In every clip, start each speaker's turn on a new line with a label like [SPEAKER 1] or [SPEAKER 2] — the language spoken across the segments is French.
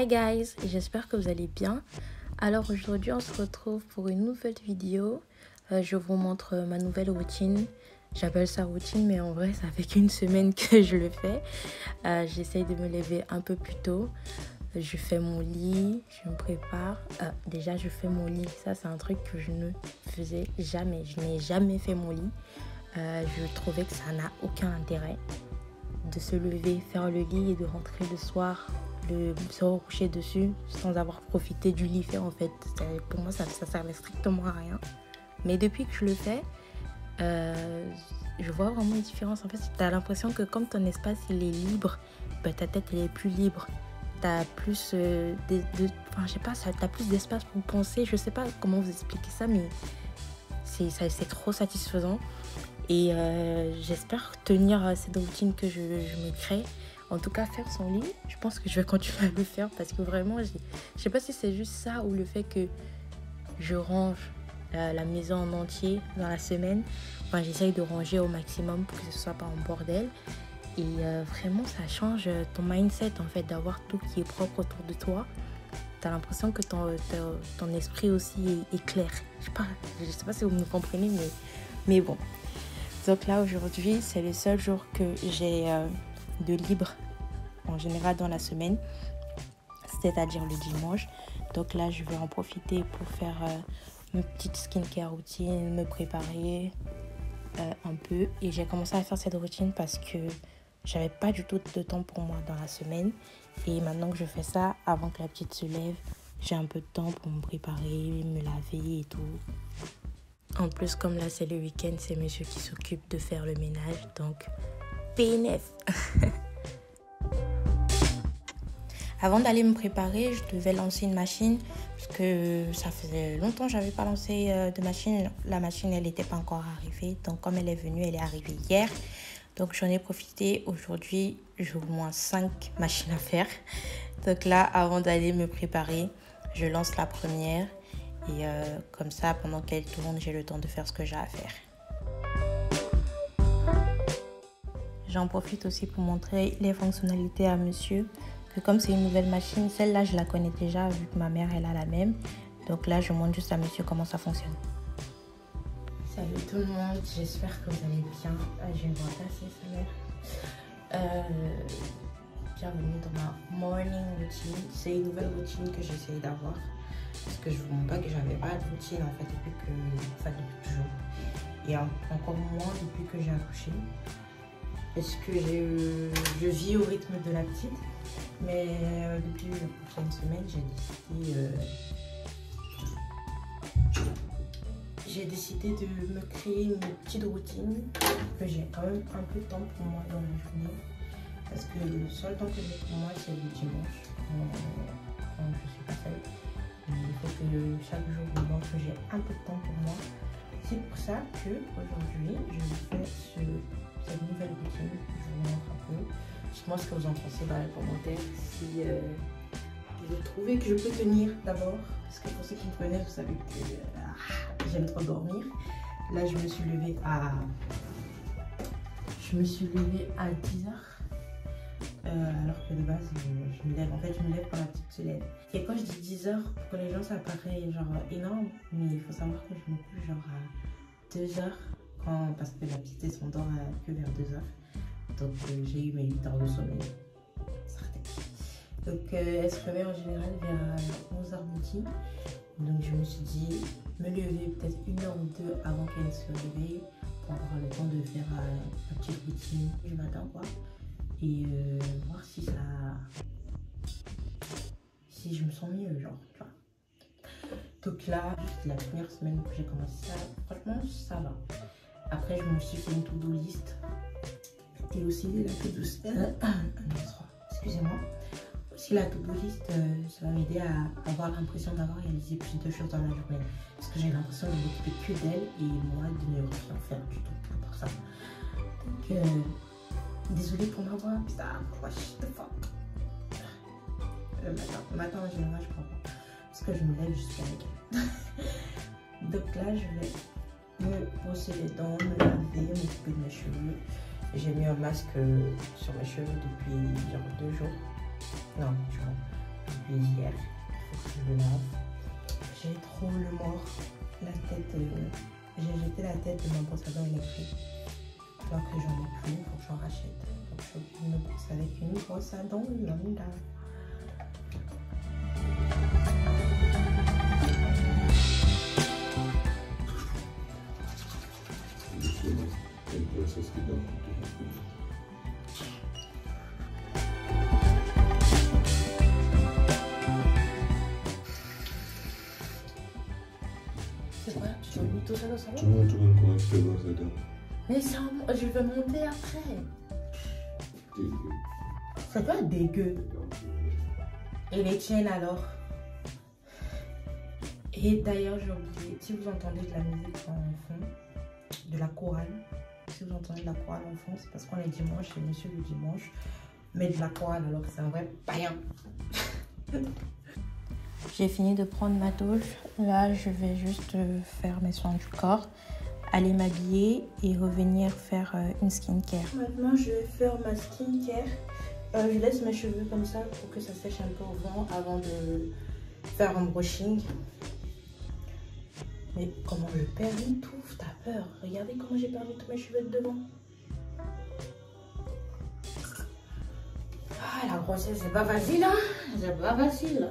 [SPEAKER 1] Hi guys, j'espère que vous allez bien. Alors aujourd'hui on se retrouve pour une nouvelle vidéo. Je vous montre ma nouvelle routine. J'appelle ça routine mais en vrai ça fait qu'une semaine que je le fais. J'essaye de me lever un peu plus tôt. Je fais mon lit, je me prépare. Déjà je fais mon lit, ça c'est un truc que je ne faisais jamais. Je n'ai jamais fait mon lit. Je trouvais que ça n'a aucun intérêt de se lever, faire le lit et de rentrer le soir, de se recoucher dessus sans avoir profité du lit fait en fait. Pour moi ça servait strictement à rien. Mais depuis que je le fais, je vois vraiment une différence. En fait, tu as l'impression que comme ton espace il est libre, bah, ta tête elle est plus libre. Tu as plus je sais pas, t'as plus d'espace pour penser. Je sais pas comment vous expliquer ça, mais c'est trop satisfaisant. Et j'espère tenir cette routine que je me crée. En tout cas, faire son lit, je pense que je vais continuer à le faire parce que vraiment, je sais pas si c'est juste ça ou le fait que je range la maison en entier dans la semaine. Enfin, j'essaye de ranger au maximum pour que ce soit pas en bordel. Et vraiment, ça change ton mindset en fait, d'avoir tout qui est propre autour de toi. T'as l'impression que ton esprit aussi est clair. Je sais pas si vous me comprenez, mais bon. Donc là, aujourd'hui, c'est le seul jour que j'ai de libre en général dans la semaine, c'est-à-dire le dimanche. Donc là, je vais en profiter pour faire une petite skincare routine, me préparer un peu. Et j'ai commencé à faire cette routine parce que j'avais pas du tout de temps pour moi dans la semaine. Et maintenant que je fais ça, avant que la petite se lève, j'ai un peu de temps pour me préparer, me laver et tout. En plus, comme là, c'est le week-end, c'est monsieur qui s'occupe de faire le ménage. Donc, PNF. Avant d'aller me préparer, je devais lancer une machine. Parce que ça faisait longtemps que je n'avais pas lancé de machine. La machine, elle n'était pas encore arrivée. Donc, comme elle est venue, elle est arrivée hier. Donc, j'en ai profité. Aujourd'hui, j'ai au moins 5 machines à faire. Donc là, avant d'aller me préparer, je lance la première. Et comme ça, pendant qu'elle tourne, j'ai le temps de faire ce que j'ai à faire. J'en profite aussi pour montrer les fonctionnalités à monsieur. Que comme c'est une nouvelle machine, celle-là, je la connais déjà vu que ma mère, elle a la même. Donc là, je montre juste à monsieur comment ça fonctionne. Salut tout le monde, j'espère que vous allez bien. J'ai une voix assez sévère. Bienvenue dans ma morning routine. C'est une nouvelle routine que j'essaye d'avoir. Parce que je ne vous montre pas que j'avais pas de routine en fait depuis toujours. Et encore moins depuis que j'ai accouché. Parce que je vis au rythme de la petite. Mais depuis une semaine, j'ai décidé de me créer une petite routine. Que j'ai quand même un peu de temps pour moi dans la journée. Parce que le seul temps que j'ai pour moi, c'est le dimanche. Quand je suis pas seule. Il faut que chaque jour, que j'ai un peu de temps pour moi. C'est pour ça qu'aujourd'hui, je fais cette nouvelle routine. Je vous montre un peu. Dites-moi ce que vous en pensez dans les commentaires. Si vous trouvez que je peux tenir d'abord. Parce que pour ceux qui me connaissent, vous savez que j'aime trop dormir. Là, je me suis levée à 10h. Alors que de base, je me lève quand la petite se lève. Et quand je dis 10 heures, pour que les gens, ça paraît genre énorme, mais il faut savoir que je me couche genre à 2 heures, parce que la petite s'endort que vers 2 heures. Donc j'ai eu mes 8 heures de sommeil. Donc elle se réveille en général vers 11h midi. Donc je me suis dit, me lever peut-être 1 heure ou 2 avant qu'elle se réveille, pour avoir le temps de faire ma petite routine du matin quoi. Et voir si je me sens mieux genre tu vois. Donc là juste la première semaine que j'ai commencé ça, franchement ça va. Après je me suis fait une to-do list et aussi la to-do list excusez-moi, aussi la to-do list ça va m'aider à avoir l'impression d'avoir réalisé plus de choses dans la journée parce que j'ai l'impression de m'occuper que d'elle et moi de ne rien faire du tout pour ça. Donc désolée pour ma voix bizarre, what the fuck. Le matin en général je prends pas parce que je me lève juste avec elle. Donc là je vais me brosser les dents, me laver, m'occuper de mes cheveux. J'ai mis un masque sur mes cheveux depuis genre 2 jours. Non, tu vois. essuyé hier. Il faut que je le lave. J'ai trop le mort. La tête, j'ai jeté la tête de mon brosse à dents électrique. Alors que j'en ai plus, il faut que j'en rachète. Donc je vais me brosser avec une brosse à dents lambda. C'est quoi? Tu veux tout ça dans le salon? Mais ça, je vais monter après. C'est pas dégueu. Et les tiennes alors? Et d'ailleurs, j'ai oublié, si vous entendez de la musique en fond, de la chorale, si vous entendez de la chorale en fond, c'est parce qu'on est dimanche, c'est monsieur le dimanche, mais de la chorale alors que c'est un vrai païen. J'ai fini de prendre ma douche. Là, je vais juste faire mes soins du corps, aller m'habiller et revenir faire une skincare. Maintenant, je vais faire ma skincare. Je laisse mes cheveux comme ça pour que ça sèche un peu au vent avant de faire un brushing. Mais comment je perds tout, t'as peur? Regardez comment j'ai perdu tous mes cheveux de devant. Ah, la grossesse, c'est pas facile, hein? C'est pas facile.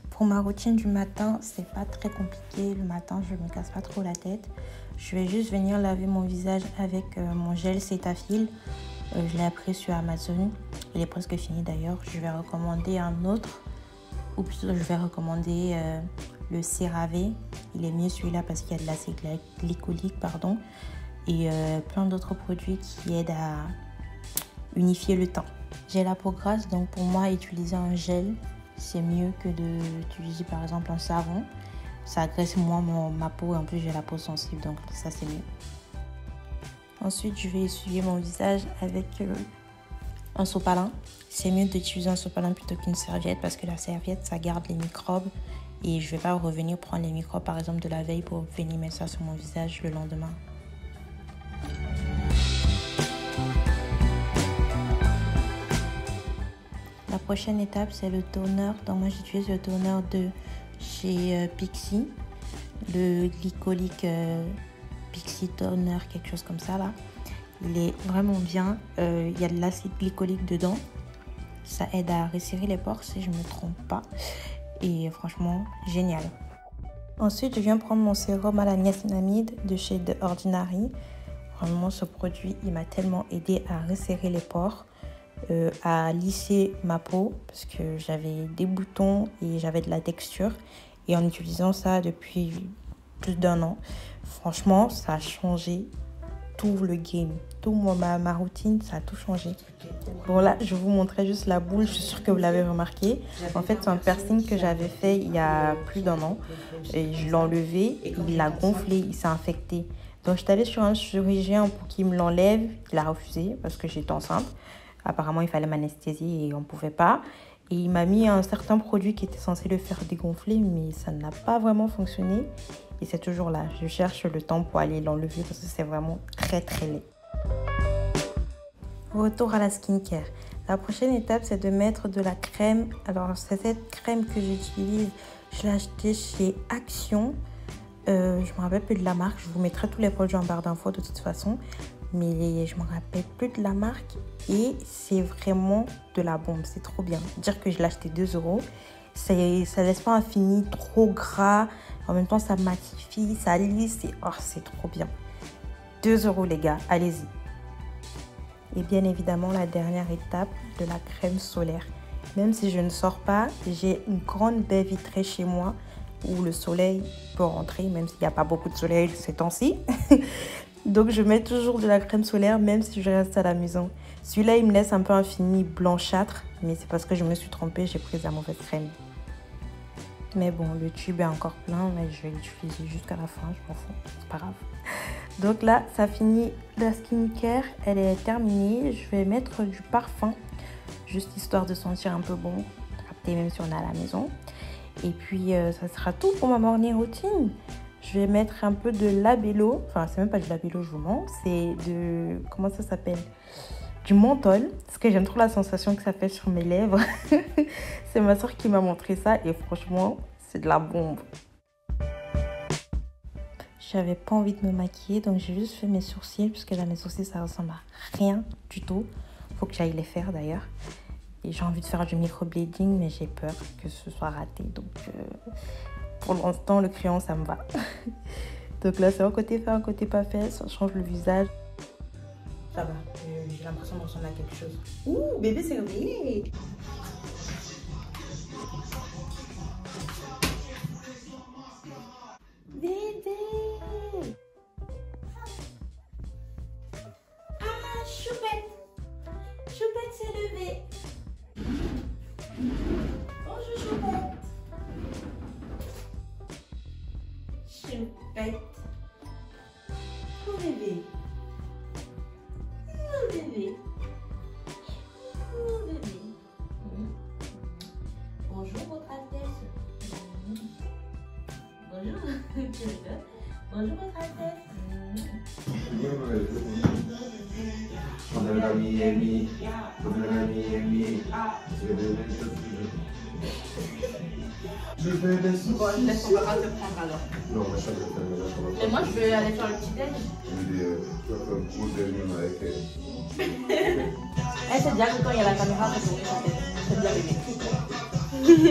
[SPEAKER 1] Pour ma routine du matin, c'est pas très compliqué. Le matin, je me casse pas trop la tête. Je vais juste venir laver mon visage avec mon gel Cetaphil. Je l'ai appris sur Amazon. Il est presque fini d'ailleurs. Je vais recommander un autre. Ou plutôt, je vais recommander le CeraVe. Il est mieux celui-là parce qu'il y a de l'acide glycolique, pardon. Et plein d'autres produits qui aident à unifier le teint. J'ai la peau grasse, donc pour moi, utiliser un gel, c'est mieux que d'utiliser par exemple un savon. Ça agresse moins ma peau et en plus j'ai la peau sensible, donc ça c'est mieux. Ensuite, je vais essuyer mon visage avec un sopalin. C'est mieux d'utiliser un sopalin plutôt qu'une serviette parce que la serviette, ça garde les microbes. Et je ne vais pas revenir prendre les microbes par exemple de la veille pour venir mettre ça sur mon visage le lendemain. La prochaine étape, c'est le toner. Donc moi, j'utilise le toner de chez Pixi. Le glycolique Pixi Toner, quelque chose comme ça là. Il est vraiment bien. Il y a de l'acide glycolique dedans. Ça aide à resserrer les pores si je ne me trompe pas. Et franchement, génial. Ensuite, je viens prendre mon sérum à la niacinamide de chez The Ordinary. Vraiment, ce produit, il m'a tellement aidé à resserrer les pores. À lisser ma peau parce que j'avais des boutons et j'avais de la texture, et en utilisant ça depuis plus d'1 an, franchement ça a changé tout le game, tout ma routine, ça a tout changé. Bon là je vous montrais juste la boule, je suis sûre que vous l'avez remarqué. En fait c'est un piercing que j'avais fait il y a plus d'1 an et je l'ai enlevé, il a gonflé, il s'est infecté. Donc je suis allée sur un chirurgien pour qu'il me l'enlève, il a refusé parce que j'étais enceinte. Apparemment, il fallait m'anesthésier et on ne pouvait pas. Et il m'a mis un certain produit qui était censé le faire dégonfler, mais ça n'a pas vraiment fonctionné. Et c'est toujours là. Je cherche le temps pour aller l'enlever parce que c'est vraiment très très laid. Retour à la skincare. La prochaine étape, c'est de mettre de la crème. Alors, c'est cette crème que j'utilise. Je l'ai achetée chez Action. Je me rappelle plus de la marque. Je vous mettrai tous les produits en barre d'infos de toute façon. Mais je me rappelle plus de la marque et c'est vraiment de la bombe, c'est trop bien. Dire que je l'ai acheté 2 €, ça laisse pas un fini trop gras, en même temps ça matifie, ça lisse, c'est trop bien. 2 € les gars, allez-y. Et bien évidemment la dernière étape, de la crème solaire. Même si je ne sors pas, j'ai une grande baie vitrée chez moi où le soleil peut rentrer, même s'il n'y a pas beaucoup de soleil ces temps-ci. Donc je mets toujours de la crème solaire même si je reste à la maison. Celui-là il me laisse un peu un fini blanchâtre, mais c'est parce que je me suis trompée, j'ai pris la mauvaise crème. Mais bon, le tube est encore plein, mais je vais l'utiliser jusqu'à la fin, je m'en fous, c'est pas grave. Donc là, ça finit la skincare, elle est terminée. Je vais mettre du parfum, juste histoire de sentir un peu bon, même si on est à la maison. Et puis ça sera tout pour ma morning routine. Je vais mettre un peu de labello, enfin c'est même pas du labello, je vous mens, c'est de, comment ça s'appelle, du menthol, parce que j'aime trop la sensation que ça fait sur mes lèvres. C'est ma soeur qui m'a montré ça et franchement, c'est de la bombe. J'avais pas envie de me maquiller, donc j'ai juste fait mes sourcils, puisque là, mes sourcils, ça ressemble à rien du tout. Faut que j'aille les faire d'ailleurs. Et j'ai envie de faire du microblading, mais j'ai peur que ce soit raté. Donc, pour l'instant, le crayon, ça me va. Donc là, c'est un côté fait, un côté pas fait. Ça change le visage. Ça va, j'ai l'impression de ressembler à quelque chose. Ouh, bébé s'est réveillé. Bébé. Ah, Choupette. Choupette s'est levée. Bonjour Choupette. Choupette. Oh bébé. Oh bébé. Oh bébé. Bonjour votre Altesse. Bonjour. Bonjour votre Altesse.
[SPEAKER 2] Bon, je laisse mon papa te prendre alors.
[SPEAKER 3] Non, moi je vais faire le ménage.
[SPEAKER 2] Et moi je vais aller faire le petit déj.
[SPEAKER 3] Tu vas faire un gros déjeuner avec elle.
[SPEAKER 2] Elle sait déjà que quand il y a la caméra, c'est pour chanter. C'est bien bébé.